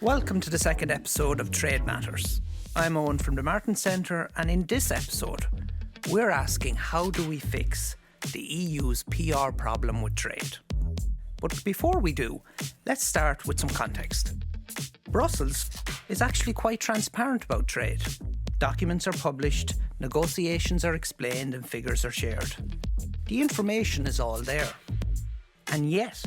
Welcome to the second episode of Trade Matters. I'm Owen from the Martin Centre, and in this episode, we're asking how do we fix the EU's PR problem with trade? But before we do, let's start with some context. Brussels is actually quite transparent about trade. Documents are published, negotiations are explained, and figures are shared. The information is all there. And yet,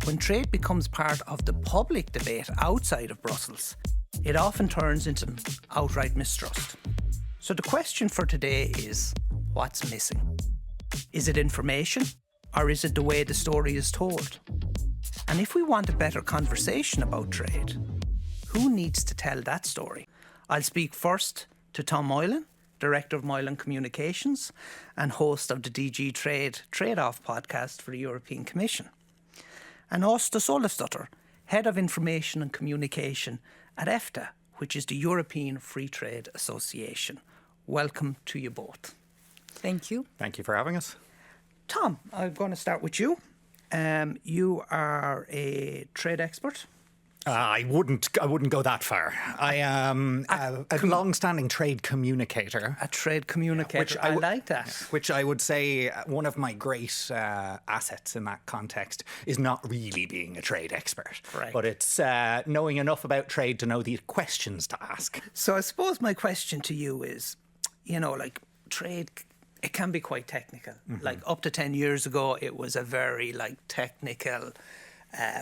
when trade becomes part of the public debate outside of Brussels, it often turns into outright mistrust. So the question for today is, what's missing? Is it information, or is it the way the story is told? And if we want a better conversation about trade, who needs to tell that story? I'll speak first to Tom Moylan, Director of Moylan Communications and host of the DG Trade Trade-Off podcast for the European Commission. And Asdis Olafsdottir, Head of Information and Communication at EFTA, which is the European Free Trade Association. Welcome to you both. Thank you. Thank you for having us. Tom, I'm going to start with you. You are a trade expert. I wouldn't go that far. I am a long-standing trade communicator. A trade communicator. I like that. Which I would say one of my great assets in that context is not really being a trade expert. Right. But it's knowing enough about trade to know the questions to ask. So I suppose my question to you is, trade, it can be quite technical. Mm-hmm. Like up to 10 years ago, it was a very technical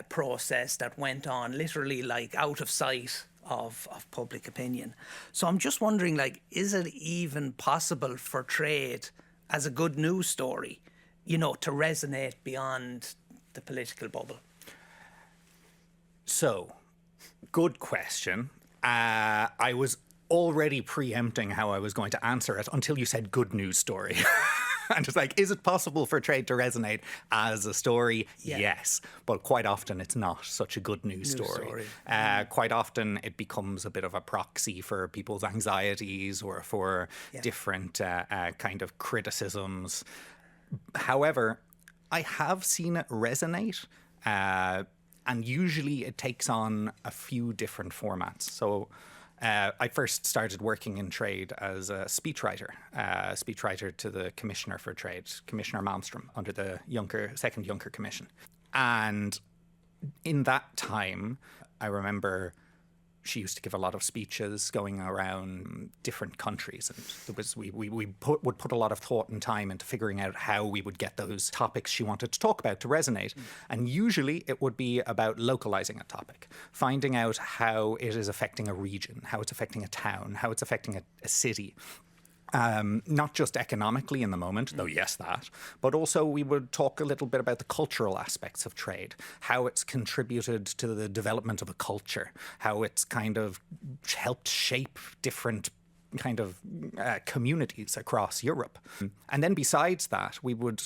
process that went on literally out of sight of public opinion. So I'm just wondering, is it even possible for trade as a good news story, to resonate beyond the political bubble? So, good question. I was already preempting how I was going to answer it until you said good news story. And it's is it possible for trade to resonate as a story? Yeah. Yes. But quite often it's not such a good news story. Quite often it becomes a bit of a proxy for people's anxieties or for different kind of criticisms. However, I have seen it resonate. And usually it takes on a few different formats. So I first started working in trade as a speechwriter to the Commissioner for Trade, Commissioner Malmström, under the second Juncker Commission. And in that time, I remember she used to give a lot of speeches going around different countries. And we would put a lot of thought and time into figuring out how we would get those topics she wanted to talk about to resonate. And usually it would be about localizing a topic, finding out how it is affecting a region, how it's affecting a town, how it's affecting a city. Not just economically in the moment, though yes, that, but also we would talk a little bit about the cultural aspects of trade, how it's contributed to the development of a culture, how it's kind of helped shape different kind of communities across Europe. And then besides that, we would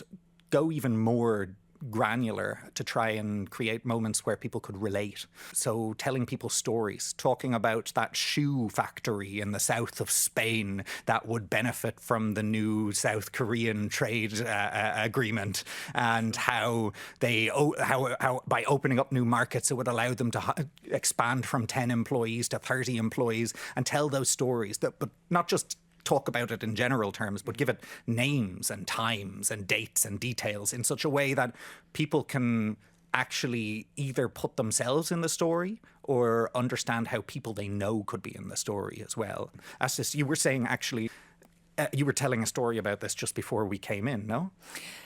go even more granular to try and create moments where people could relate. So telling people stories, talking about that shoe factory in the south of Spain that would benefit from the new South Korean trade agreement, and how by opening up new markets it would allow them to expand from 10 employees to 30 employees, and tell those stories, but not just talk about it in general terms, but give it names and times and dates and details in such a way that people can actually either put themselves in the story or understand how people they know could be in the story as well. Asdis, you were saying actually, you were telling a story about this just before we came in, no?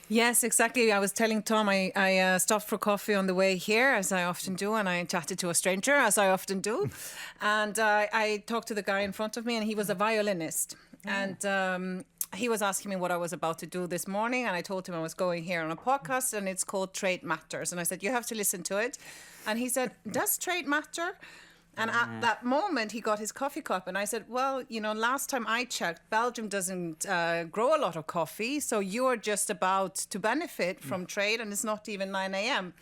Yes, exactly. I was telling Tom I stopped for coffee on the way here, as I often do, and I chatted to a stranger, as I often do. And I talked to the guy in front of me, and he was a violinist. And he was asking me what I was about to do this morning, and I told him I was going here on a podcast, and it's called Trade Matters. And I said, you have to listen to it. And he said, does trade matter? And at that moment, he got his coffee cup. And I said, well, last time I checked, Belgium doesn't grow a lot of coffee. So you're just about to benefit from trade, and it's not even 9 a.m.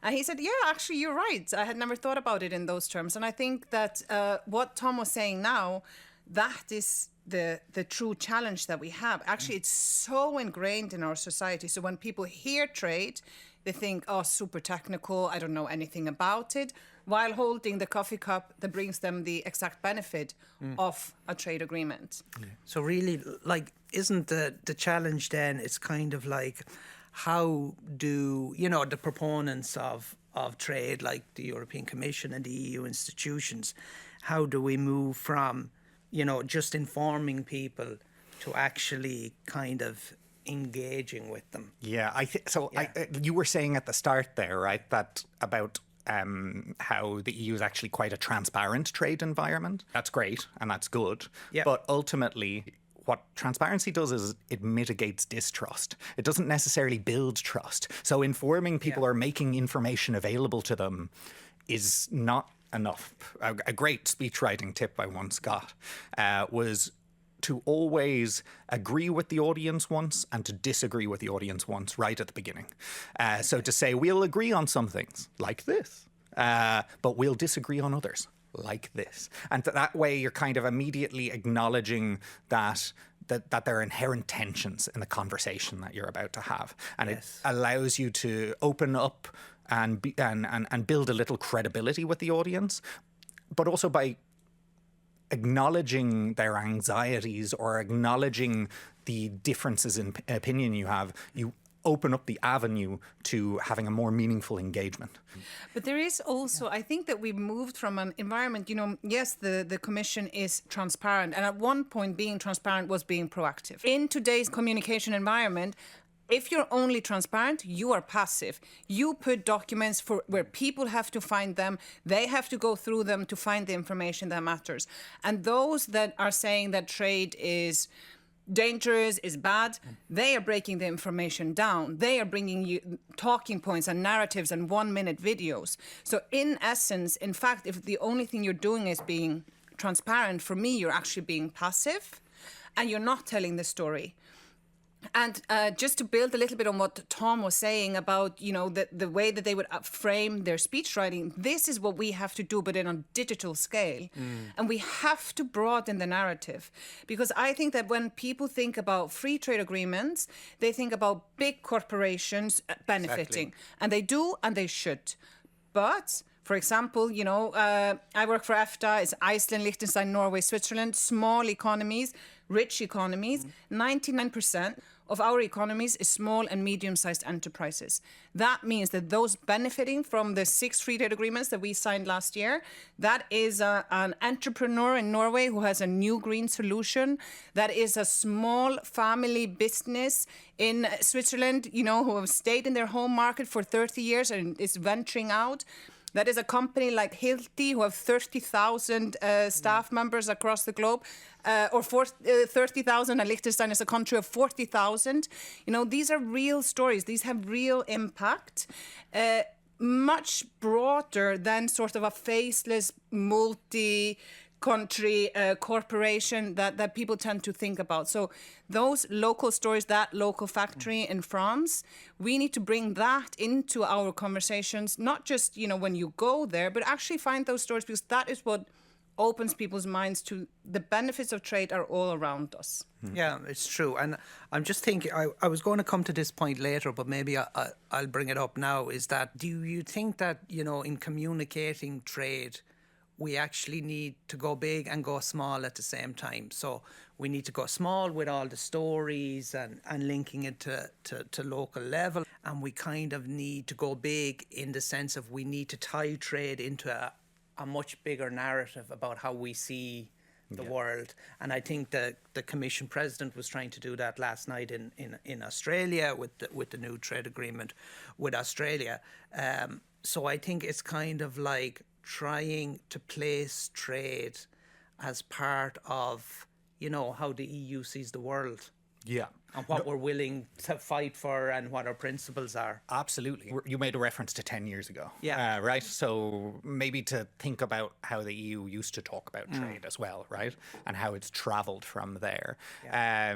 And he said, yeah, actually, you're right. I had never thought about it in those terms. And I think that what Tom was saying now, that is the true challenge that we have. Actually, it's so ingrained in our society. So when people hear trade, they think, oh, super technical, I don't know anything about it. while holding the coffee cup that brings them the exact benefit of a trade agreement. So really, like, isn't the challenge then, it's kind of like, how do, the proponents of trade, like the European Commission and the EU institutions, how do we move from, just informing people to actually kind of engaging with them? Yeah, you were saying at the start there, right, that about how the EU is actually quite a transparent trade environment. That's great and that's good. Yeah. But ultimately, what transparency does is it mitigates distrust. It doesn't necessarily build trust. So informing people or making information available to them is not enough. A great speechwriting tip I once got was to always agree with the audience once and to disagree with the audience once right at the beginning. So to say, we'll agree on some things, like this, but we'll disagree on others, like this. And that way you're kind of immediately acknowledging that there are inherent tensions in the conversation that you're about to have. And it allows you to open up and build a little credibility with the audience, but also by acknowledging their anxieties or acknowledging the differences in opinion you have, you open up the avenue to having a more meaningful engagement. But there is also, I think that we moved from an environment, yes, the Commission is transparent. And at one point, being transparent was being proactive. In today's communication environment, if you're only transparent, you are passive. You put documents where people have to find them. They have to go through them to find the information that matters. And those that are saying that trade is dangerous, is bad, they are breaking the information down. They are bringing you talking points and narratives and 1-minute videos. So in essence, in fact, if the only thing you're doing is being transparent, for me, you're actually being passive and you're not telling the story. And just to build a little bit on what Tom was saying about, the way that they would frame their speech writing, this is what we have to do, but in a digital scale. And we have to broaden the narrative. Because I think that when people think about free trade agreements, they think about big corporations benefiting. Exactly. And they do, and they should. But for example, I work for EFTA. It's Iceland, Liechtenstein, Norway, Switzerland, small economies, rich economies. 99% of our economies is small and medium-sized enterprises. That means that those benefiting from the 6 free trade agreements that we signed last year, that is an entrepreneur in Norway who has a new green solution. That is a small family business in Switzerland, who have stayed in their home market for 30 years and is venturing out. That is a company like Hilti, who have 30,000 staff members across the globe, or 30,000, and Liechtenstein is a country of 40,000. These are real stories. These have real impact, much broader than sort of a faceless multi-country corporation that people tend to think about. So those local stories, that local factory in France, we need to bring that into our conversations, not just, when you go there, but actually find those stories, because that is what opens people's minds to the benefits of trade are all around us. Yeah, it's true. And I'm just thinking, I was going to come to this point later, but maybe I'll bring it up now, is that, do you think that, in communicating trade, we actually need to go big and go small at the same time? So we need to go small with all the stories and linking it to local level. And we kind of need to go big in the sense of we need to tie trade into a much bigger narrative about how we see the world. And I think the Commission President was trying to do that last night in Australia with the new trade agreement with Australia. So I think it's kind of like trying to place trade as part of, how the EU sees the world. Yeah. And what we're willing to fight for and what our principles are. Absolutely. You made a reference to 10 years ago. Yeah. Right? So maybe to think about how the EU used to talk about trade as well, right? And how it's travelled from there. Yeah.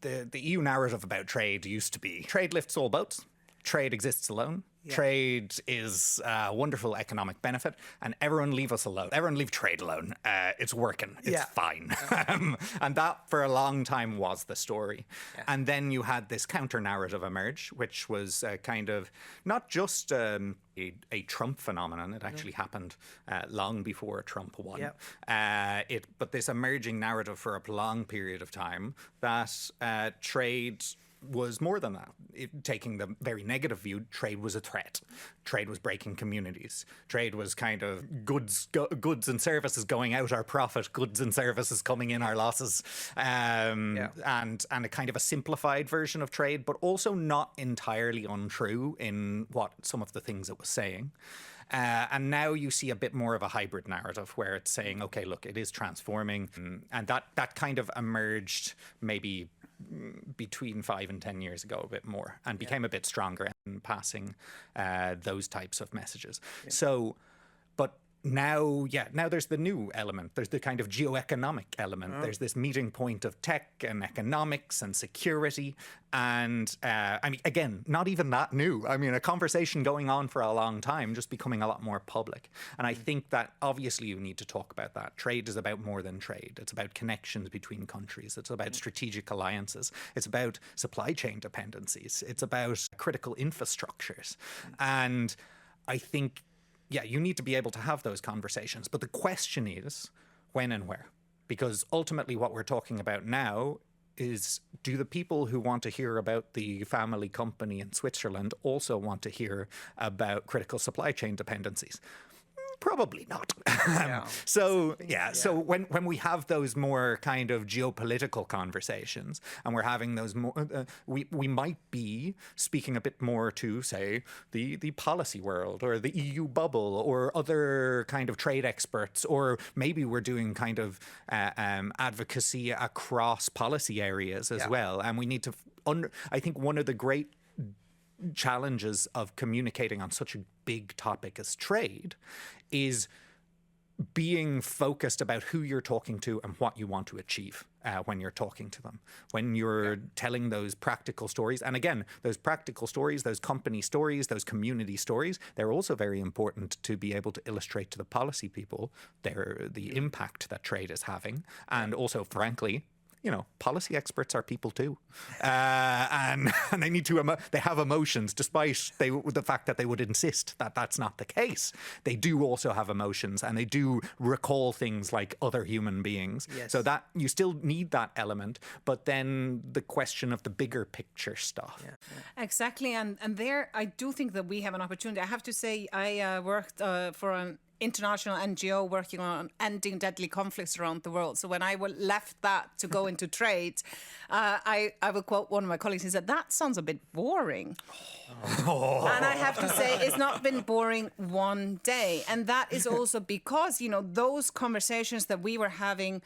The EU narrative about trade used to be trade lifts all boats. trade exists alone. Yeah. Trade is a wonderful economic benefit, and everyone leave us alone. Everyone leave trade alone. It's working. It's fine. And that, for a long time, was the story. Yeah. And then you had this counter-narrative emerge, which was kind of not just a Trump phenomenon. It actually happened long before Trump won. Yep. But this emerging narrative for a long period of time that trade was more than that. Taking the very negative view, trade was a threat. Trade was breaking communities. Trade was kind of goods and services going out our profit, goods and services coming in our losses, and a kind of a simplified version of trade, but also not entirely untrue in what some of the things it was saying. And now you see a bit more of a hybrid narrative where it's saying, okay, look, it is transforming. And that kind of emerged maybe between 5 and 10 years ago a bit more and became a bit stronger in passing those types of messages. Yeah. So, but now there's the new element. There's the kind of geoeconomic element. There's this meeting point of tech and economics and security. And I mean, again, not even that new. I mean, a conversation going on for a long time, just becoming a lot more public. And I think that obviously you need to talk about that. Trade is about more than trade. It's about connections between countries. It's about strategic alliances. It's about supply chain dependencies. It's about critical infrastructures. And I think you need to be able to have those conversations. But the question is when and where. Because ultimately what we're talking about now is, do the people who want to hear about the family company in Switzerland also want to hear about critical supply chain dependencies? Probably not. So when we have those more kind of geopolitical conversations and we're having those more, we might be speaking a bit more to, say, the policy world or the EU bubble or other kind of trade experts, or maybe we're doing kind of advocacy across policy areas as well. And we need to, I think one of the great challenges of communicating on such a big topic as trade is being focused about who you're talking to and what you want to achieve when you're talking to them, when you're telling those practical stories. And again, those practical stories, those company stories, those community stories, they're also very important to be able to illustrate to the policy people the impact that trade is having. And also, frankly, policy experts are people too, and they need to. They have emotions, despite the fact that they would insist that that's not the case. They do also have emotions, and they do recall things like other human beings. Yes. So that you still need that element, but then the question of the bigger picture stuff. Exactly, and there I do think that we have an opportunity. I have to say, I worked for an international NGO working on ending deadly conflicts around the world. So when I left that to go into trade, I will quote one of my colleagues. He said, "That sounds a bit boring." And I have to say, it's not been boring one day. And that is also because, those conversations that we were having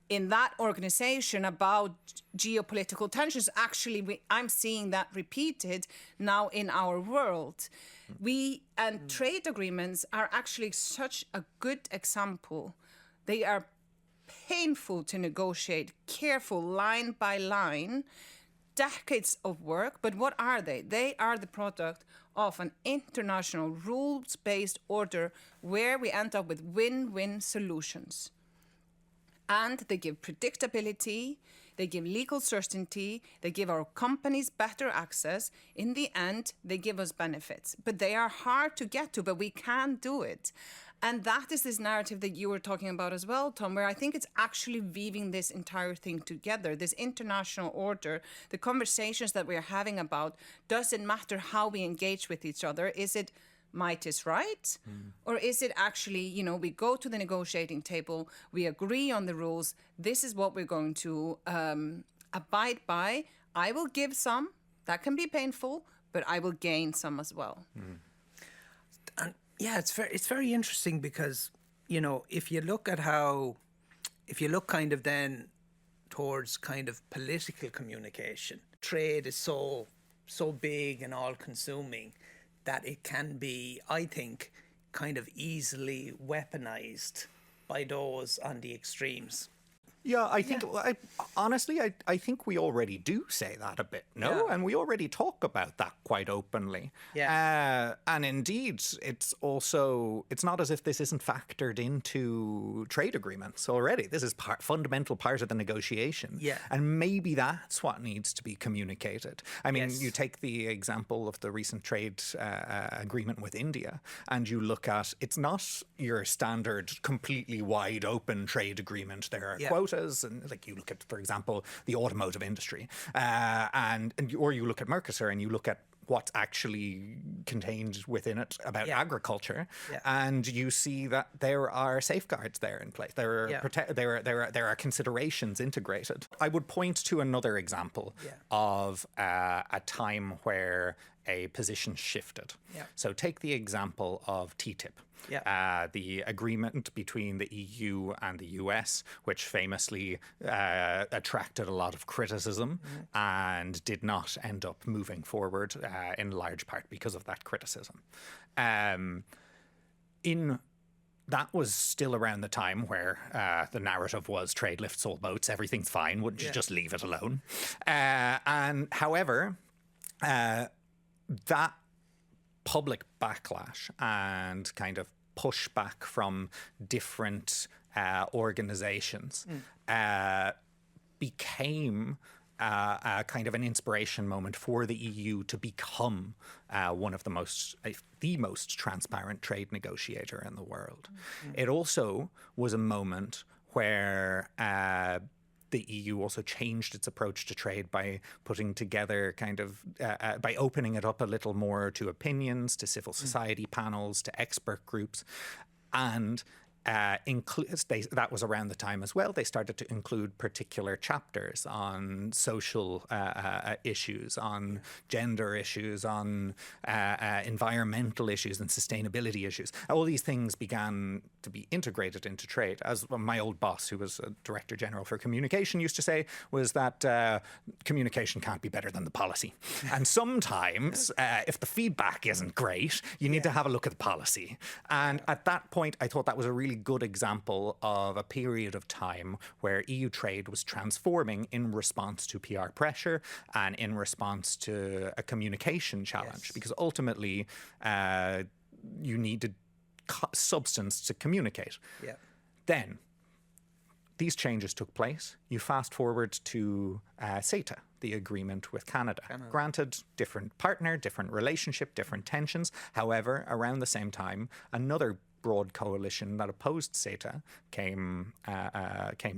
in that organization about geopolitical tensions, actually, I'm seeing that repeated now in our world. And trade agreements are actually such a good example. They are painful to negotiate, careful, line by line, decades of work. But what are they? They are the product of an international rules-based order where we end up with win-win solutions. And they give predictability, they give legal certainty, they give our companies better access. In the end, they give us benefits. But they are hard to get to, but we can do it. And that is this narrative that you were talking about as well, Tom, where I think it's actually weaving this entire thing together, this international order, the conversations that we're having about, doesn't matter how we engage with each other. Is it might is right? Or is it actually, we go to the negotiating table, we agree on the rules, this is what we're going to abide by. I will give some, that can be painful, but I will gain some as well. And it's very interesting because, if you look kind of then towards kind of political communication, trade is so big and all consuming that it can be, I think, kind of easily weaponized by those on the extremes. Yeah, I think, honestly, I think we already do say that a bit, no? Yeah. And we already talk about that quite openly. Yeah. And indeed, it's not as if this isn't factored into trade agreements already. This is fundamental part of the negotiation. Yeah. And maybe that's what needs to be communicated. I mean, Yes. you take the example of the recent trade agreement with India, and you look at, it's not your standard completely wide open trade agreement. There are quotas, and like you look at, for example, the automotive industry, or you look at Mercosur and you look at what's actually contained within it about agriculture, and you see that there are safeguards there in place. There are considerations integrated. I would point to another example of a time where a position shifted. So take the example of TTIP. The agreement between the EU and the US, which famously attracted a lot of criticism and did not end up moving forward in large part because of that criticism. That was still around the time where the narrative was trade lifts all boats, everything's fine, wouldn't you just leave it alone? And however, that public backlash and kind of pushback from different organizations became kind of an inspiration moment for the EU to become one of the most transparent trade negotiator in the world. It also was a moment where the EU also changed its approach to trade by putting together by opening it up a little more to opinions, to civil society panels, to expert groups, and that was around the time as well. They started to include particular chapters on social issues, on gender issues, on environmental issues and sustainability issues. All these things began to be integrated into trade. As my old boss, who was a Director General for Communication, used to say, was that communication can't be better than the policy. And sometimes, if the feedback isn't great, you need to have a look at the policy. And at that point, I thought that was a really good example of a period of time where EU trade was transforming in response to PR pressure and in response to a communication challenge, because ultimately you needed substance to communicate. Then these changes took place. You fast forward to CETA, the agreement with Canada. Granted, different partner, different relationship, different tensions. However, around the same time, another broad coalition that opposed CETA came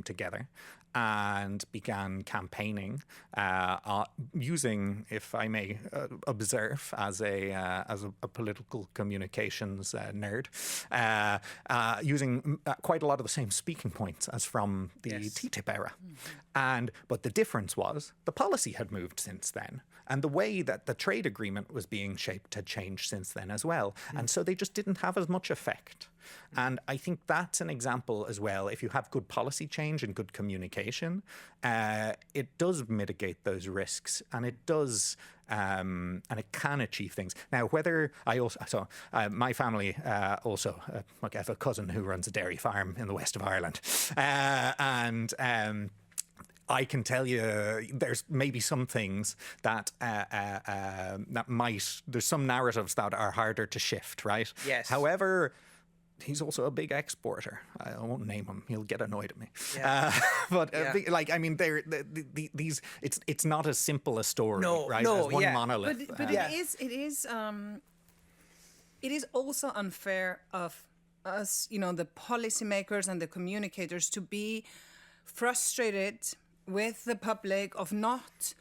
together and began campaigning using, if I may observe, as a political communications nerd, using quite a lot of the same speaking points as from the TTIP era. But the difference was the policy had moved since then. And the way that the trade agreement was being shaped had changed since then as well. And so they just didn't have as much effect. And I think that's an example as well. If you have good policy change and good communication, it does mitigate those risks, and it does, and it can achieve things. Now, whether my family also, I have a cousin who runs a dairy farm in the west of Ireland, I can tell you there's maybe some things that there's some narratives that are harder to shift, right? Yes. However, he's also a big exporter. I won't name him; he'll get annoyed at me. It's not as simple a story, right? As one monolith. But it is also unfair of us, the policymakers and the communicators, to be frustrated with the public of not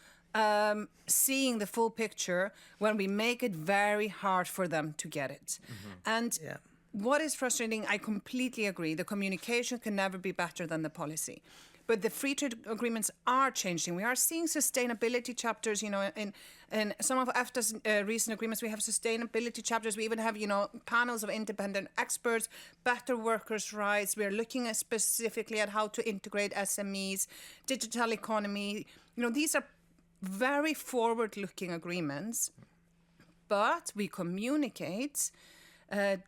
seeing the full picture when we make it very hard for them to get it. And what is frustrating, I completely agree, the communication can never be better than the policy. But the free trade agreements are changing. We are seeing sustainability chapters, in some of EFTA's recent agreements, we have sustainability chapters. We even have, panels of independent experts, better workers' rights. We're looking specifically at how to integrate SMEs, digital economy. These are very forward-looking agreements, but we communicate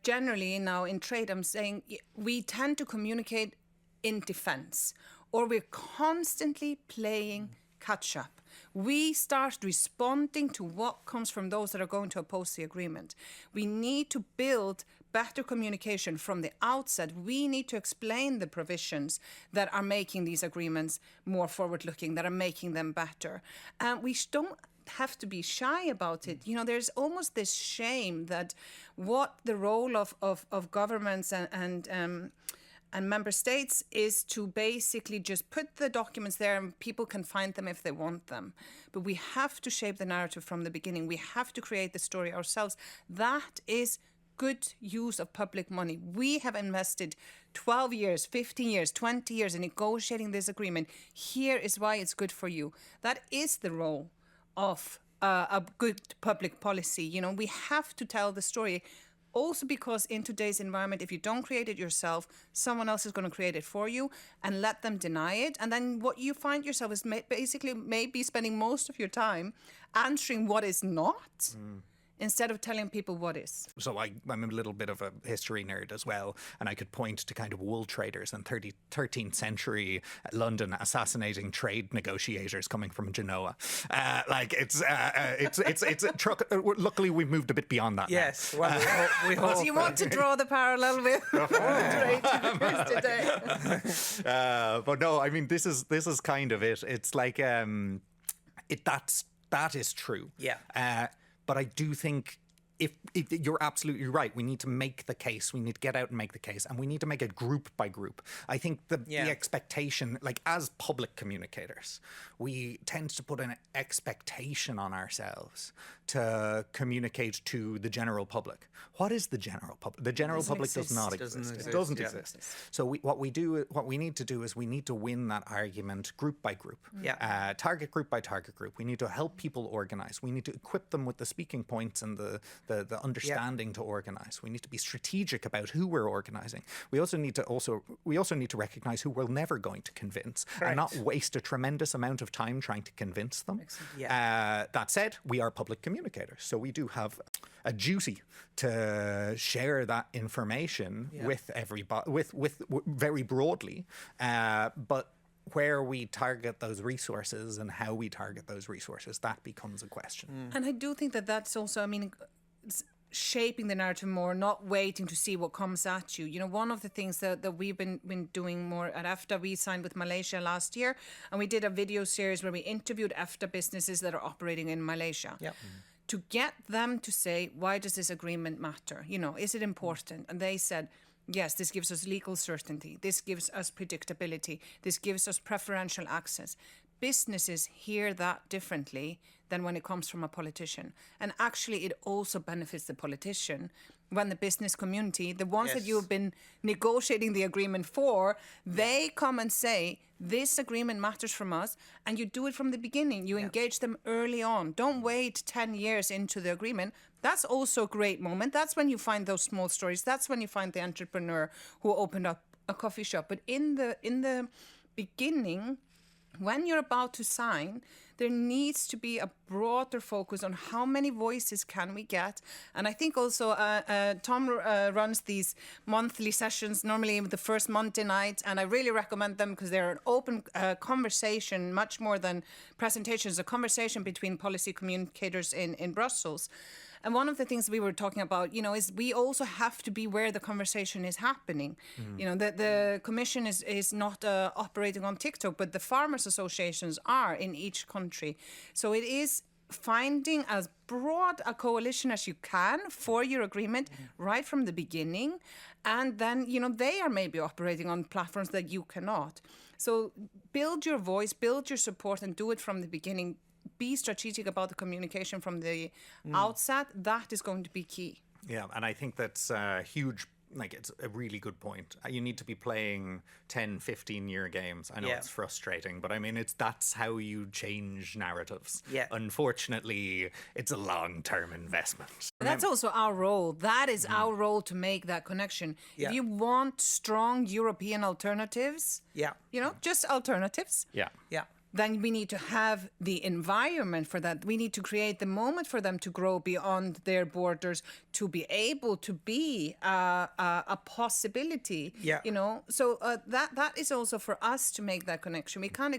generally now in trade. I'm saying we tend to communicate in defense, or we're constantly playing catch up. We start responding to what comes from those that are going to oppose the agreement. We need to build better communication from the outset. We need to explain the provisions that are making these agreements more forward-looking, that are making them better. And we don't have to be shy about it. You know, there's almost this shame that what the role of governments and member states is to basically just put the documents there and people can find them if they want them. But we have to shape the narrative from the beginning. We have to create the story ourselves. That is good use of public money. We have invested 12 years, 15 years, 20 years in negotiating this agreement. Here is why it's good for you. That is the role of a good public policy. You know, we have to tell the story. Also because in today's environment, if you don't create it yourself, someone else is going to create it for you and let them deny it. And then what you find yourself is basically maybe spending most of your time answering what is not instead of telling people what is. So I'm a little bit of a history nerd as well, and I could point to kind of wool traders in 13th century London assassinating trade negotiators coming from Genoa. Luckily, we've moved a bit beyond that. Yes. Well, we hope. Do you want to draw the parallel with trade today? But no, I mean this is kind of it. It's like that is true. Yeah. But I do think if you're absolutely right, we need to make the case. We need to get out and make the case, and we need to make it group by group. I think the expectation, like as public communicators, we tend to put an expectation on ourselves to communicate to the general public. What is the general public? The general public does not exist. It doesn't exist. So what we need to do is we need to win that argument group by group, target group by target group. We need to help people organize. We need to equip them with the speaking points and the understanding to organize. We need to be strategic about who we're organizing. We also need to recognize who we're never going to convince and not waste a tremendous amount of time trying to convince them. That said, we are public communicators, so we do have a duty to share that information with everybody, with very broadly, but where we target those resources and how we target those resources, that becomes a question. And I do think that that's also, I mean, shaping the narrative more, not waiting to see what comes at you. You know, one of the things that we've been doing more at EFTA, we signed with Malaysia last year, and we did a video series where we interviewed EFTA businesses that are operating in Malaysia. To get them to say, why does this agreement matter? You know, is it important? And they said, yes, this gives us legal certainty. This gives us predictability. This gives us preferential access. Businesses hear that differently than when it comes from a politician. And actually, it also benefits the politician when the business community, the ones that you've been negotiating the agreement for, they come and say, this agreement matters from us, and you do it from the beginning. You engage them early on. Don't wait 10 years into the agreement. That's also a great moment. That's when you find those small stories. That's when you find the entrepreneur who opened up a coffee shop. But in the beginning, when you're about to sign, there needs to be a broader focus on how many voices can we get. And I think also Tom runs these monthly sessions, normally the first Monday night, and I really recommend them because they're an open conversation, much more than presentations, a conversation between policy communicators in Brussels. And one of the things we were talking about, you know, is we also have to be where the conversation is happening. You know, the Commission is not operating on TikTok, but the farmers' associations are in each country. So it is finding as broad a coalition as you can for your agreement right from the beginning. And then, you know, they are maybe operating on platforms that you cannot. So build your voice, build your support, and do it from the beginning. Be strategic about the communication from the outset. That is going to be key. Yeah, and I think that's huge. Like, it's a really good point. You need to be playing 10, 15-year games. I know it's frustrating, but I mean, that's how you change narratives. Yeah. Unfortunately, it's a long-term investment. That's also our role. That is our role, to make that connection. Yeah. If you want strong European alternatives, you know, just alternatives. Yeah. then we need to have the environment for that. We need to create the moment for them to grow beyond their borders, to be able to be a possibility. Yeah. You know, so that is also for us to make that connection. We can't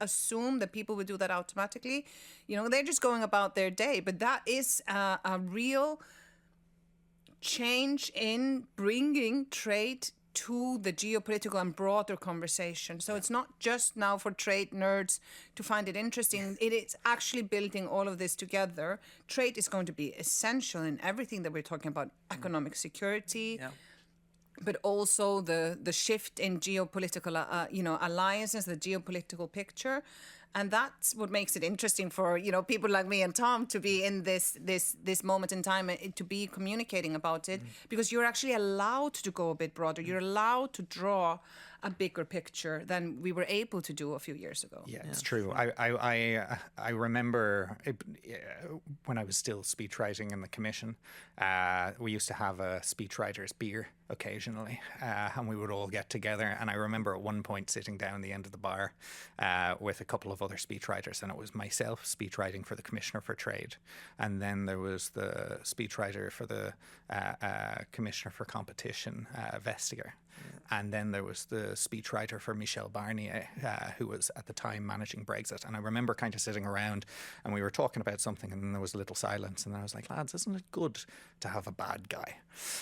assume that people will do that automatically. You know, they're just going about their day. But that is a real change in bringing trade to the geopolitical and broader conversation. So it's not just now for trade nerds to find it interesting. It is actually building all of this together. Trade is going to be essential in everything that we're talking about, economic security, but also the shift in geopolitical alliances, the geopolitical picture. And that's what makes it interesting for, you know, people like me and Tom to be in this moment in time, to be communicating about it, because you're actually allowed to go a bit broader. You're allowed to draw a bigger picture than we were able to do a few years ago. Yeah, it's true. I remember when I was still speechwriting in the commission, we used to have a speechwriter's beer occasionally, and we would all get together. And I remember at one point sitting down the end of the bar with a couple of other speechwriters, and it was myself speechwriting for the Commissioner for Trade, and then there was the speechwriter for the Commissioner for Competition, Vestager. And then there was the speechwriter for Michel Barnier, who was at the time managing Brexit. And I remember kind of sitting around and we were talking about something, and then there was a little silence. And then I was like, lads, isn't it good to have a bad guy?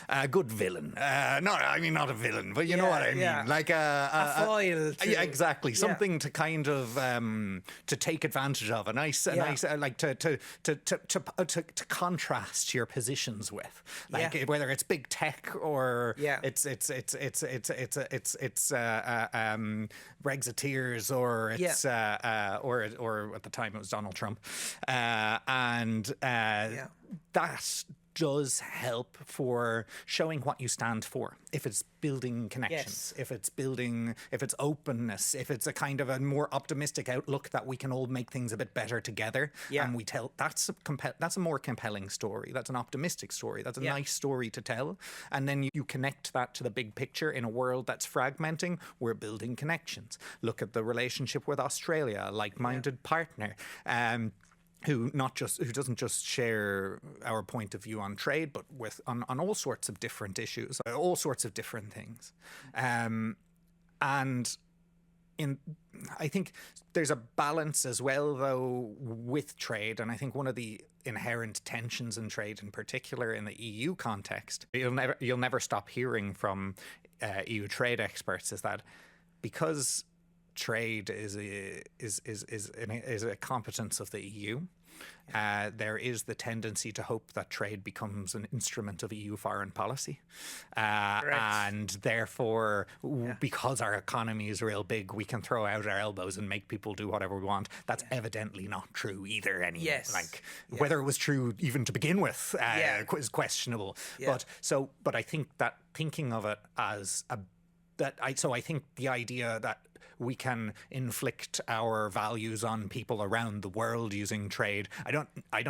A good villain. Not a villain, but you know what I mean. Yeah. Like a foil. Yeah, exactly. Something to kind of to take advantage of. A nice like to contrast your positions with. Like whether it's big tech or it's Brexiteers, or it's or at the time it was Donald Trump, that does help for showing what you stand for. If it's building connections, if it's openness, if it's a kind of a more optimistic outlook that we can all make things a bit better together, and we tell that's a more compelling story. That's an optimistic story. That's a nice story to tell. And then you connect that to the big picture in a world that's fragmenting. We're building connections. Look at the relationship with Australia, a like-minded partner. Who doesn't just share our point of view on trade, but on all sorts of different issues, all sorts of different things. And I think there's a balance as well, though, with trade. And I think one of the inherent tensions in trade, in particular in the EU context, you'll never stop hearing from EU trade experts, is that because trade is a competence of the EU. There is the tendency to hope that trade becomes an instrument of EU foreign policy. And therefore, because our economy is real big, we can throw out our elbows and make people do whatever we want. That's evidently not true either anymore. Whether it was true even to begin with is questionable. But I think that thinking of it as I think the idea that we can inflict our values on people around the world using trade, I don't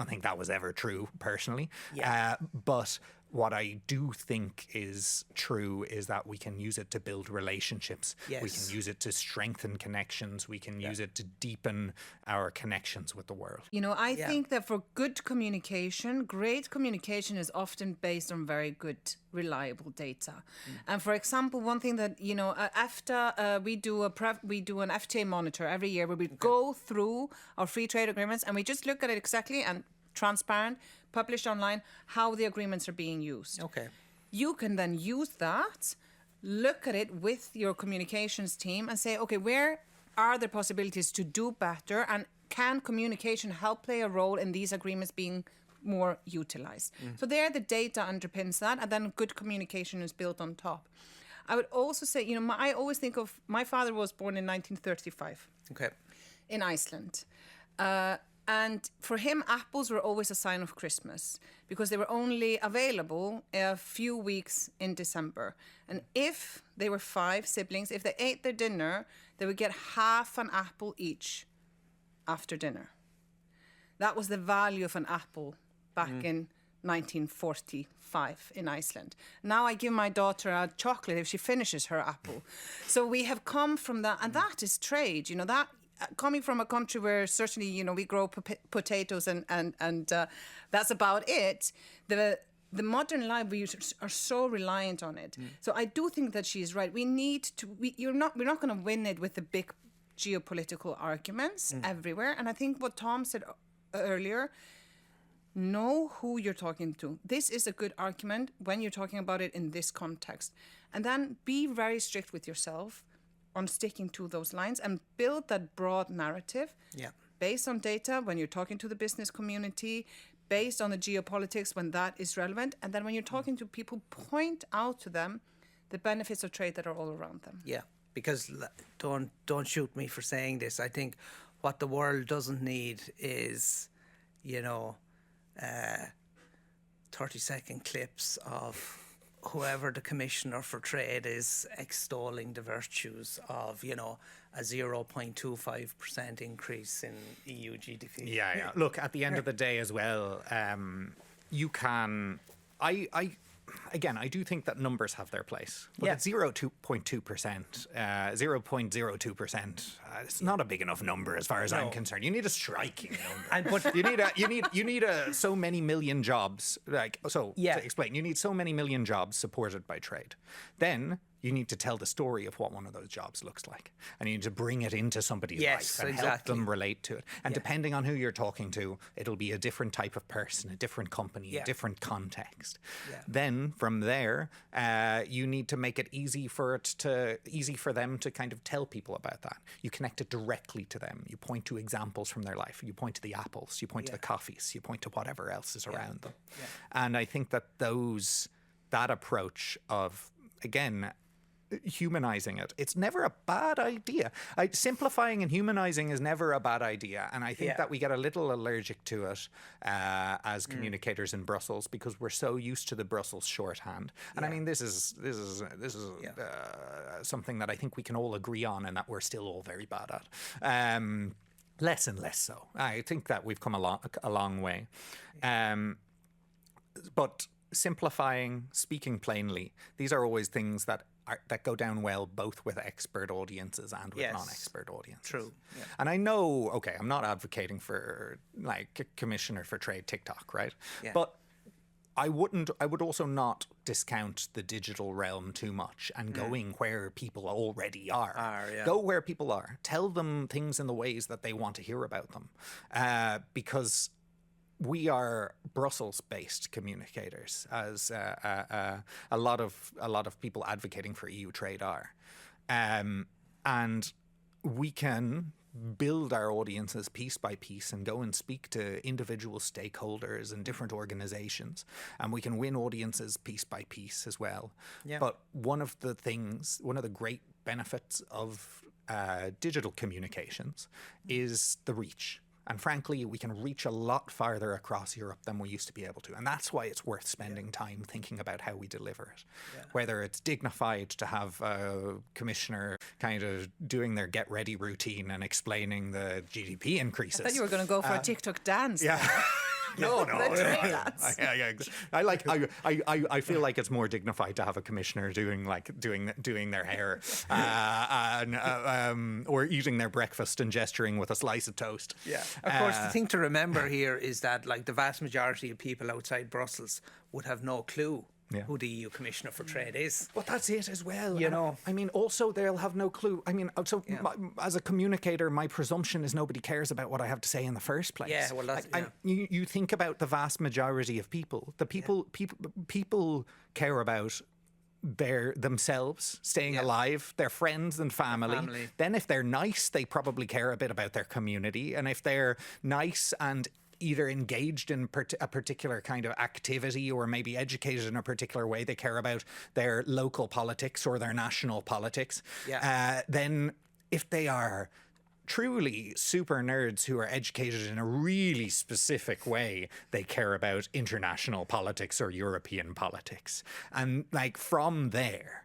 think that was ever true personally. But what I do think is true is that we can use it to build relationships. We can use it to strengthen connections. We can use it to deepen our connections with the world. You know, I think that for good communication, great communication is often based on very good, reliable data. And for example, one thing that, you know, EFTA, we do an FTA monitor every year where we go through our free trade agreements and we just look at it exactly and transparent, published online, how the agreements are being used. Okay. You can then use that, look at it with your communications team and say, okay, where are there possibilities to do better, and can communication help play a role in these agreements being more utilized? So there the data underpins that, and then good communication is built on top. I would also say, you know, I always think of, my father was born in 1935 in Iceland. And for him, apples were always a sign of Christmas because they were only available a few weeks in December. And if they were 5 siblings, if they ate their dinner, they would get half an apple each after dinner. That was the value of an apple back in 1945 in Iceland. Now I give my daughter a chocolate if she finishes her apple. So we have come from that, and that is trade. You know, that coming from a country where certainly, you know, we grow potatoes and that's about it, the modern life, we are so reliant on it. So I do think that she's right. We need to, we're not going to win it with the big geopolitical arguments everywhere. And I think what Tom said earlier, know who you're talking to. This is a good argument when you're talking about it in this context. And then be very strict with yourself on sticking to those lines and build that broad narrative based on data when you're talking to the business community, based on the geopolitics when that is relevant. And then when you're talking to people, point out to them the benefits of trade that are all around them. Yeah, because don't shoot me for saying this. I think what the world doesn't need is, you know, 30-second clips of whoever the Commissioner for Trade is extolling the virtues of, you know, a 0.25% increase in EU GDP. Yeah. Look, at the end of the day as well, you can... Again, I do think that numbers have their place. But at 0.2%, 0.02%, it's not a big enough number as far as I'm concerned. You need a striking number. But you need so many million jobs. To explain, you need so many million jobs supported by trade. Then you need to tell the story of what one of those jobs looks like. And you need to bring it into somebody's life and help them relate to it. And depending on who you're talking to, it'll be a different type of person, a different company, a different context. Then from there, you need to make it easy for them to kind of tell people about that. You connect it directly to them. You point to examples from their life. You point to the apples. You point to the coffees. You point to whatever else is around them. And I think that that approach of, again, humanizing it, it's never a bad idea. Simplifying and humanizing is never a bad idea, and I think that we get a little allergic to it as communicators in Brussels because we're so used to the Brussels shorthand. And I mean, this is something that I think we can all agree on, and that we're still all very bad at. Less and less so. I think that we've come a long way, but simplifying, speaking plainly, these are always things that go down well both with expert audiences and with non-expert audiences. True. Yeah. And I know, okay, I'm not advocating for like Commissioner for Trade TikTok, right? Yeah. But I would also not discount the digital realm too much and going where people already are. Go where people are. Tell them things in the ways that they want to hear about them. Because we are Brussels-based communicators, as a lot of people advocating for EU trade are, and we can build our audiences piece by piece and go and speak to individual stakeholders and different organizations, and we can win audiences piece by piece as well. Yeah. But one of the great benefits of digital communications is the reach. And frankly, we can reach a lot farther across Europe than we used to be able to. And that's why it's worth spending time thinking about how we deliver it. Yeah. Whether it's dignified to have a commissioner kind of doing their get ready routine and explaining the GDP increases. I thought you were going to go for a TikTok dance. Yeah. No. I feel like it's more dignified to have a commissioner doing their hair, or eating their breakfast and gesturing with a slice of toast. Yeah. Of course, the thing to remember here is that like the vast majority of people outside Brussels would have no clue who the EU Commissioner for Trade is. But that's it as well. You know, I mean, also they'll have no clue. I mean, as a communicator, my presumption is nobody cares about what I have to say in the first place. Yeah, well, that's, you think about the vast majority of people. People care about themselves staying alive, their friends and family. Then if they're nice, they probably care a bit about their community. And if they're nice and either engaged in a particular kind of activity or maybe educated in a particular way, they care about their local politics or their national politics. Then if they are truly super nerds who are educated in a really specific way, they care about international politics or European politics. And like from there,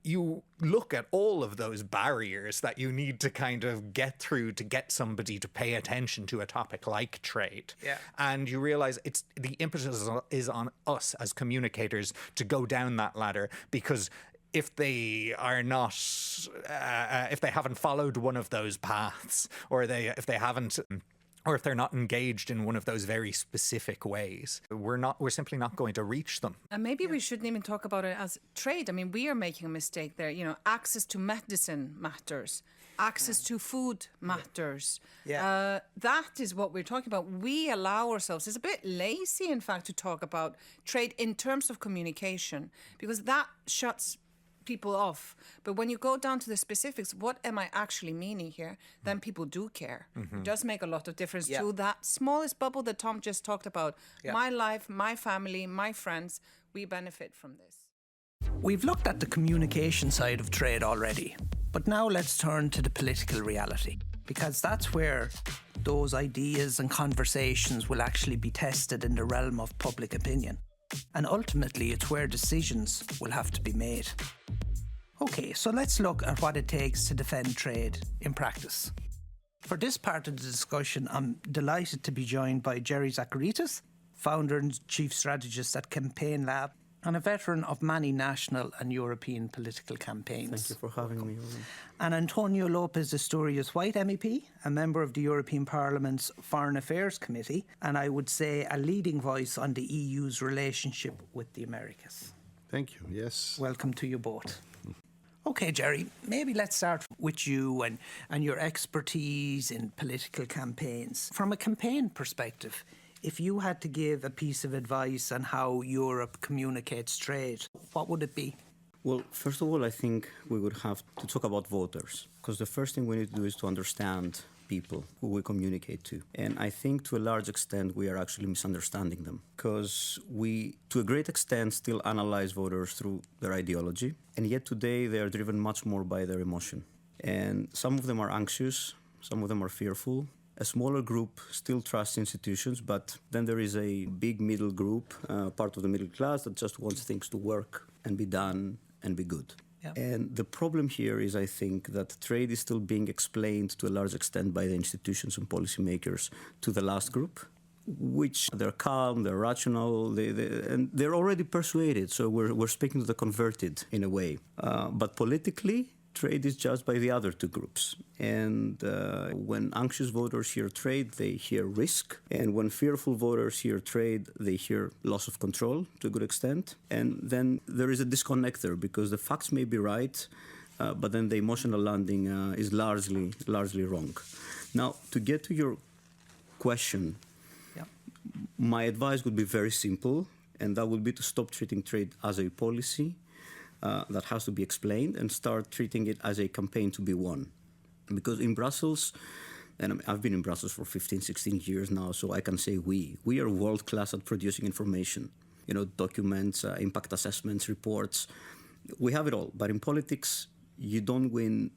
you look at all of those barriers that you need to kind of get through to get somebody to pay attention to a topic like trade. Yeah. And you realize the impetus is on us as communicators to go down that ladder, because if they are not, if they haven't followed one of those paths, or if they haven't, or if they're not engaged in one of those very specific ways, we're simply not going to reach them. And maybe we shouldn't even talk about it as trade. I mean, we are making a mistake there. You know, access to medicine matters. Access to food matters. Yeah. That is what we're talking about. We allow ourselves, it's a bit lazy, in fact, to talk about trade in terms of communication, because that shuts people off. But when you go down to the specifics, what am I actually meaning here? Then people do care. It does make a lot of difference to that smallest bubble that Tom just talked about. My life, my family, my friends, we benefit from this. We've looked at the communication side of trade already, but now let's turn to the political reality, because that's where those ideas and conversations will actually be tested in the realm of public opinion. And ultimately, it's where decisions will have to be made. Okay, so let's look at what it takes to defend trade in practice. For this part of the discussion, I'm delighted to be joined by Jerry Zagoritis, founder and chief strategist at Campaign Lab, and a veteran of many national and European political campaigns. Thank you for having me. And Antonio Lopez-Isturiz White MEP, a member of the European Parliament's Foreign Affairs Committee, and I would say a leading voice on the EU's relationship with the Americas. Thank you, yes. Welcome to you both. Okay, Jerry, maybe let's start with you and your expertise in political campaigns. From a campaign perspective, if you had to give a piece of advice on how Europe communicates trade, what would it be? Well, first of all, I think we would have to talk about voters, because the first thing we need to do is to understand people who we communicate to. And I think to a large extent we are actually misunderstanding them, because we, to a great extent, still analyze voters through their ideology. And yet today they are driven much more by their emotion. And some of them are anxious, some of them are fearful. A smaller group still trusts institutions, but then there is a big middle group, part of the middle class, that just wants things to work and be done and be good. Yep. And the problem here is, I think, that trade is still being explained to a large extent by the institutions and policymakers to the last group, which they're calm, they're rational, and they're already persuaded. So we're speaking to the converted in a way. But politically, trade is judged by the other two groups. And when anxious voters hear trade, they hear risk. And when fearful voters hear trade, they hear loss of control to a good extent. And then there is a disconnect there, because the facts may be right, but then the emotional landing is largely wrong. Now, to get to your question, my advice would be very simple, and that would be to stop treating trade as a policy that has to be explained, and start treating it as a campaign to be won. Because in Brussels, and I've been in Brussels for 15, 16 years now, so I can say we are world-class at producing information. You know, documents, impact assessments, reports. We have it all. But in politics, you don't win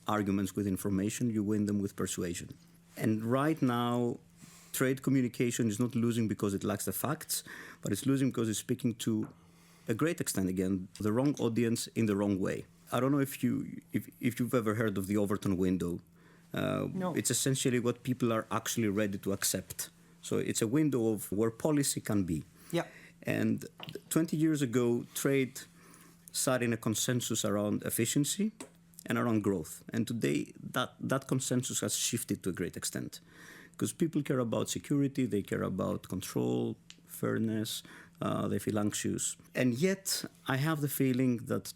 arguments with information, you win them with persuasion. And right now, trade communication is not losing because it lacks the facts, but it's losing because it's speaking to a great extent, again, the wrong audience in the wrong way. I don't know if you've ever heard of the Overton window. No. It's essentially what people are actually ready to accept. So it's a window of where policy can be. Yeah. And 20 years ago, trade sat in a consensus around efficiency and around growth. And today, that consensus has shifted to a great extent, because people care about security, they care about control, fairness, they feel anxious. And yet, I have the feeling that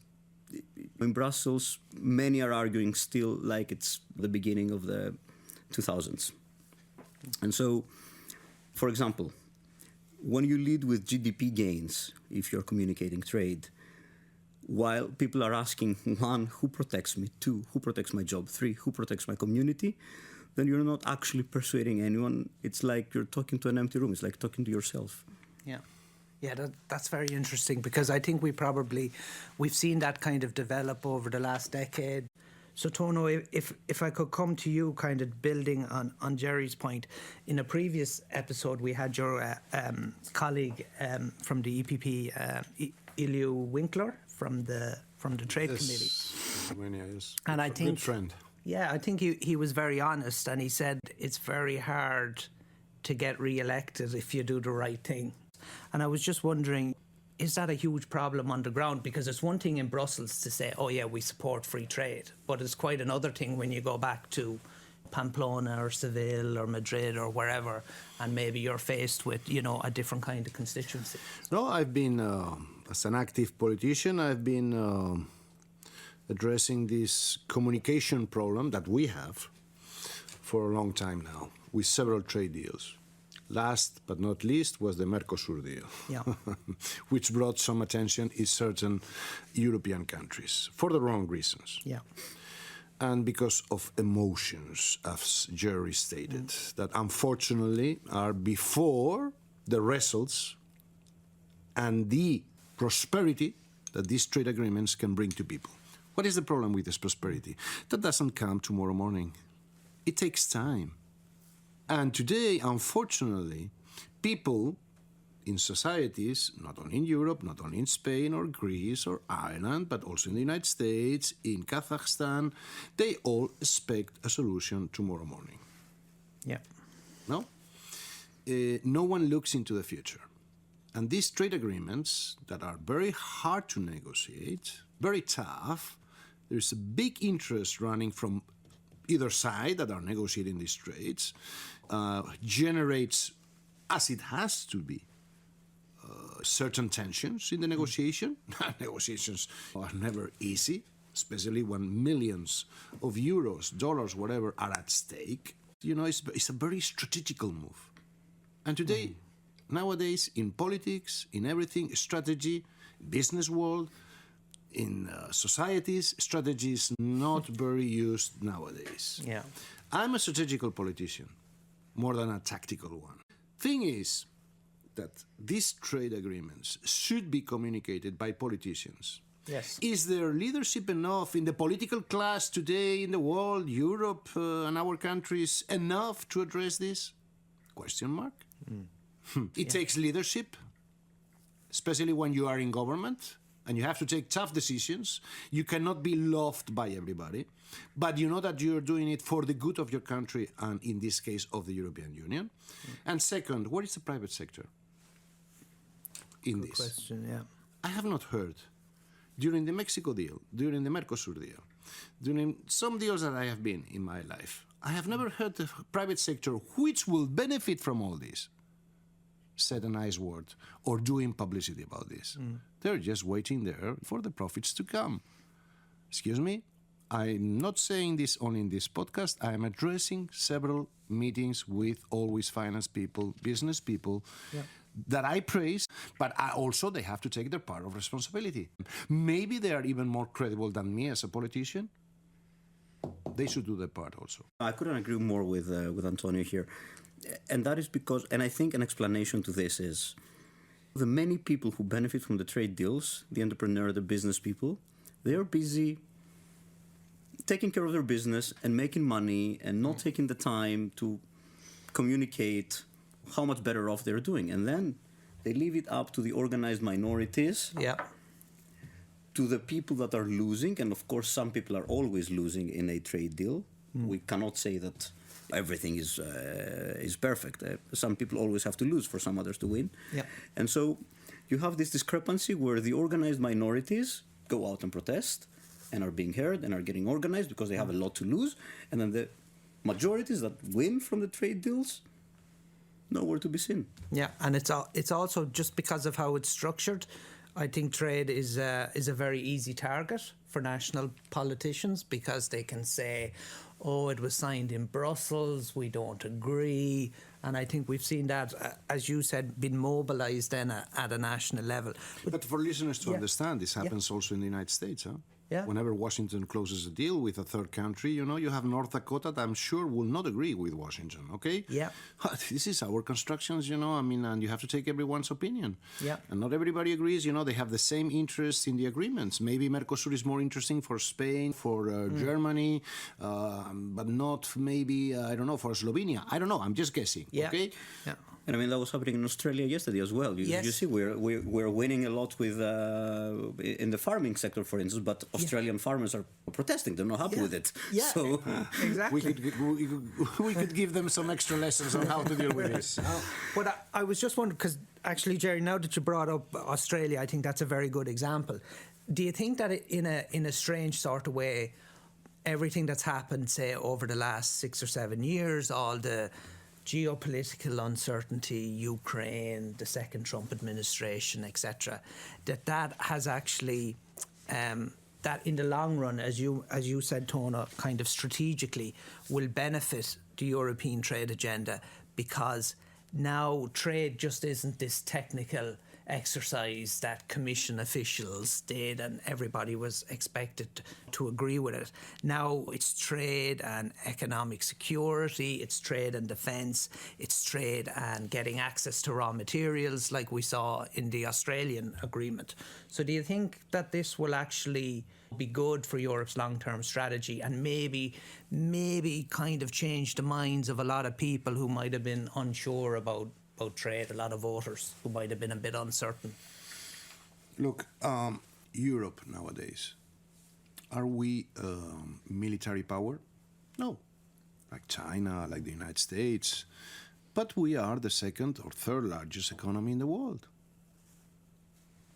in Brussels, many are arguing still like it's the beginning of the 2000s. And so, for example, when you lead with GDP gains, if you're communicating trade, while people are asking, one, who protects me? Two, who protects my job? Three, who protects my community? Then you're not actually persuading anyone. It's like you're talking to an empty room. It's like talking to yourself. Yeah. Yeah, that's very interesting, because I think we've seen that kind of develop over the last decade. So, Tono, if I could come to you, kind of building on Jerry's point, in a previous episode we had your colleague from the EPP, Ilyu Winkler from the Trade Committee. Yes. And I think good friend. Yeah, I think he was very honest, and he said it's very hard to get re-elected if you do the right thing. And I was just wondering, is that a huge problem on the ground? Because it's one thing in Brussels to say, oh yeah, we support free trade, but it's quite another thing when you go back to Pamplona or Seville or Madrid or wherever, and maybe you're faced with, a different kind of constituency. No, I've been, as an active politician, I've been addressing this communication problem that we have for a long time now, with several trade deals. Last but not least was the Mercosur deal, Yeah. which brought some attention in certain European countries for the wrong reasons. Yeah. And because of emotions, as Jerry stated, that unfortunately are before the results and the prosperity that these trade agreements can bring to people. What is the problem with this prosperity? That doesn't come tomorrow morning. It takes time. And today, unfortunately, people in societies, not only in Europe, not only in Spain or Greece or Ireland, but also in the United States, in Kazakhstan, they all expect a solution tomorrow morning. Yeah. No? No one looks into the future. And these trade agreements that are very hard to negotiate, very tough, there's a big interest running from either side that are negotiating these trades, generates, as it has to be, certain tensions in the negotiation. Negotiations are never easy, especially when millions of euros, dollars, whatever, are at stake. It's a very strategical move. And today, nowadays, in politics, in everything, strategy, business world, in societies, strategy is not very used nowadays. Yeah. I'm a strategical politician, more than a tactical one. Thing is that these trade agreements should be communicated by politicians. Yes. Is there leadership enough in the political class today in the world, Europe and our countries, enough to address this? Question mark. It takes leadership, especially when you are in government and you have to take tough decisions. You cannot be loved by everybody, but you know that you're doing it for the good of your country and, in this case, of the European Union. And second, what is the private sector in Good this? question, yeah. I have not heard during the Mexico deal, during the Mercosur deal, during some deals that I have been in my life, I have never heard the private sector, which will benefit from all this, said a nice word or doing publicity about this. They're just waiting there for the profits to come. Excuse me? I'm not saying this only in this podcast. I am addressing several meetings with always finance people, business people, that I praise, but they have to take their part of responsibility. Maybe they are even more credible than me as a politician. They should do their part also. I couldn't agree more with Antonio here. And that is because, and I think an explanation to this is, the many people who benefit from the trade deals, the entrepreneur, the business people, they are busy taking care of their business and making money and not taking the time to communicate how much better off they're doing. And then they leave it up to the organized minorities, to the people that are losing. And of course, some people are always losing in a trade deal. We cannot say that everything is perfect. Some people always have to lose for some others to win. And so you have this discrepancy where the organized minorities go out and protest and are being heard and are getting organized because they have a lot to lose. And then the majorities that win from the trade deals, nowhere to be seen. Yeah, and it's also just because of how it's structured. I think trade is a very easy target for national politicians because they can say, oh, it was signed in Brussels, we don't agree. And I think we've seen that, as you said, been mobilised then at a national level. But for listeners to understand, this happens also in the United States, huh? Yeah. Whenever Washington closes a deal with a third country, you have North Dakota that I'm sure will not agree with Washington, okay? Yeah. This is our constructions, and you have to take everyone's opinion. Yeah. And not everybody agrees, they have the same interests in the agreements. Maybe Mercosur is more interesting for Spain, for Germany, but not maybe, for Slovenia. I don't know, I'm just guessing, okay? Yeah. And I mean, that was happening in Australia yesterday as well. You see, we're winning a lot with in the farming sector, for instance. But Australian farmers are protesting. They're not happy with it. Yeah. So Exactly. We could give them some extra lessons on how to deal with this. But I was just wondering, because actually, Jerry, now that you brought up Australia, I think that's a very good example. Do you think that in a strange sort of way, everything that's happened, say, over the last 6 or 7 years, all the geopolitical uncertainty, Ukraine, the second Trump administration, etc., that has actually, that in the long run, as you said, Tona, kind of strategically, will benefit the European trade agenda, because now trade just isn't this technical exercise that Commission officials did and everybody was expected to agree with it. Now it's trade and economic security, it's trade and defence, it's trade and getting access to raw materials like we saw in the Australian agreement. So do you think that this will actually be good for Europe's long-term strategy and maybe kind of change the minds of a lot of people who might have been unsure about trade, a lot of voters who might have been a bit uncertain? Look, Europe nowadays, are we military power? No. Like China, like the United States. But we are the second or third largest economy in the world.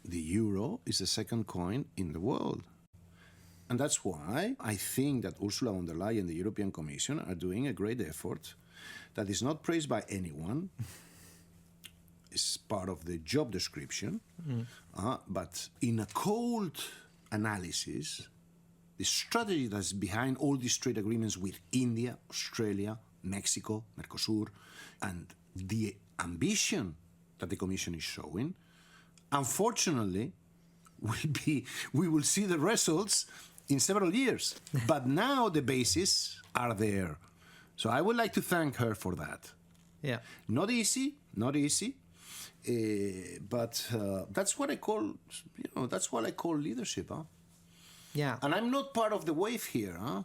The euro is the second coin in the world. And that's why I think that Ursula von der Leyen and the European Commission are doing a great effort that is not praised by anyone. It's part of the job description. But in a cold analysis, the strategy that's behind all these trade agreements with India, Australia, Mexico, Mercosur, and the ambition that the Commission is showing, unfortunately, we will see the results in several years. But now the bases are there. So I would like to thank her for that. Yeah. Not easy. But that's what I call, that's what I call leadership, huh? Yeah. And I'm not part of the wave here, huh?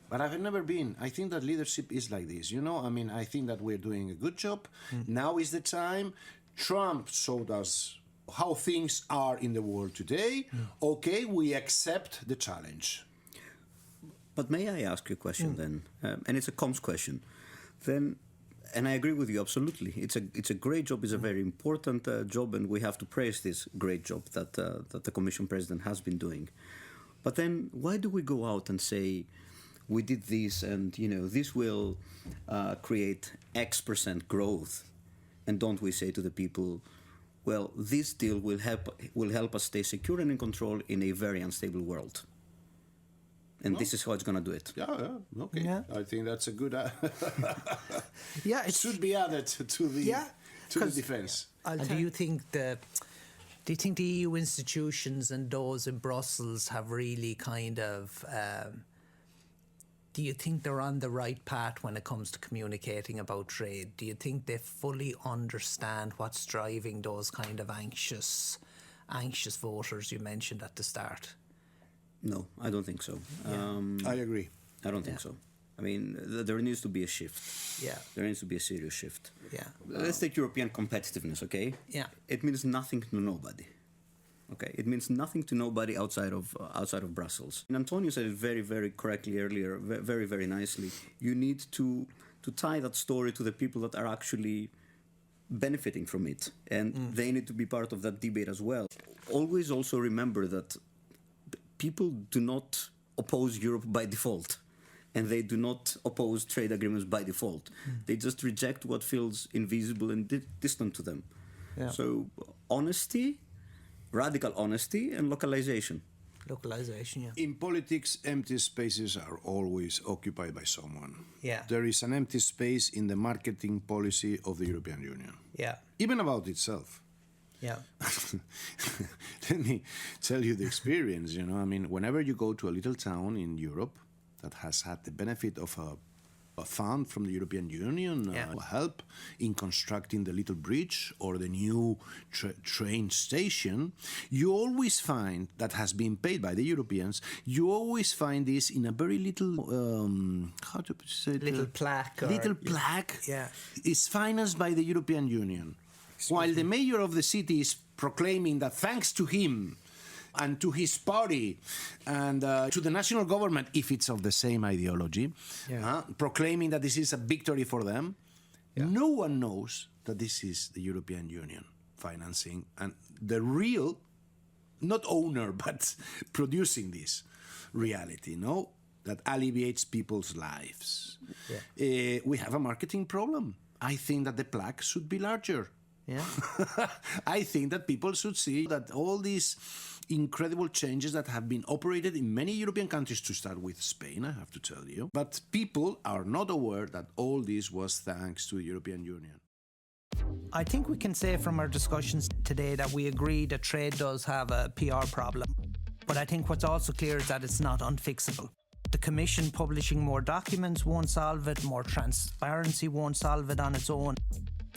But I've never been. I think that leadership is like this, I think that we're doing a good job. Now is the time. Trump showed us how things are in the world today. Okay, we accept the challenge. But may I ask you a question then? And it's a comms question. Then, and I agree with you absolutely. It's a great job. It's a very important job, and we have to praise this great job that the Commission President has been doing. But then, why do we go out and say we did this, and this will create X% growth, and don't we say to the people, well, this deal will help us stay secure and in control in a very unstable world? And this is how it's going to do it. Yeah, okay. Yeah. I think that's a good... Yeah, it should be added to the defence. Do you think the EU institutions and those in Brussels have really kind of... do you think they're on the right path when it comes to communicating about trade? Do you think they fully understand what's driving those kind of anxious voters you mentioned at the start? No, I don't think so. I agree. I don't think so. I mean, there needs to be a shift. Yeah. There needs to be a serious shift. Yeah. Let's take European competitiveness, okay? Yeah. It means nothing to nobody. Okay, it means nothing to nobody outside of Brussels. And Antonio said it very, very correctly earlier, very, very nicely. You need to tie that story to the people that are actually benefiting from it, and they need to be part of that debate as well. Always also remember that people do not oppose Europe by default, and they do not oppose trade agreements by default. They just reject what feels invisible and distant to them. Yeah. So honesty, radical honesty, and localization. Localization, yeah. In politics, empty spaces are always occupied by someone. Yeah. There is an empty space in the marketing policy of the European Union. Yeah. Even about itself. Yeah. Let me tell you the experience, whenever you go to a little town in Europe that has had the benefit of a fund from the European Union, help in constructing the little bridge or the new train station, you always find, that has been paid by the Europeans, you always find this in a very little, how to say it? Little plaque. Little plaque. Yeah. Is financed by the European Union. While the mayor of the city is proclaiming that thanks to him, and to his party and to the national government, if it's of the same ideology, proclaiming that this is a victory for them, no one knows that this is the European Union financing and the real, not owner, but producing this reality, no? That alleviates people's lives. We have a marketing problem. I think that the plaque should be larger. Yeah. I think that people should see that all these incredible changes that have been operated in many European countries, to start with Spain, I have to tell you, but people are not aware that all this was thanks to the European Union. I think we can say from our discussions today that we agree that trade does have a PR problem. But I think what's also clear is that it's not unfixable. The Commission publishing more documents won't solve it, more transparency won't solve it on its own.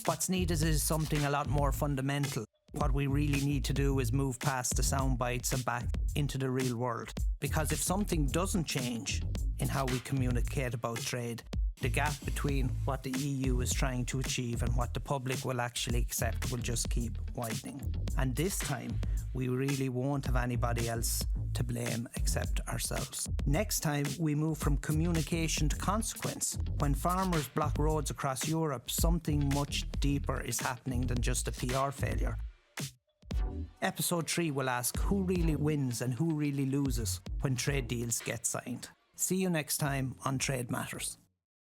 What's needed is something a lot more fundamental. What we really need to do is move past the sound bites and back into the real world. Because if something doesn't change in how we communicate about trade, the gap between what the EU is trying to achieve and what the public will actually accept will just keep widening. And this time, we really won't have anybody else to blame except ourselves. Next time, we move from communication to consequence. When farmers block roads across Europe, something much deeper is happening than just a PR failure. Episode 3 will ask who really wins and who really loses when trade deals get signed. See you next time on Trade Matters.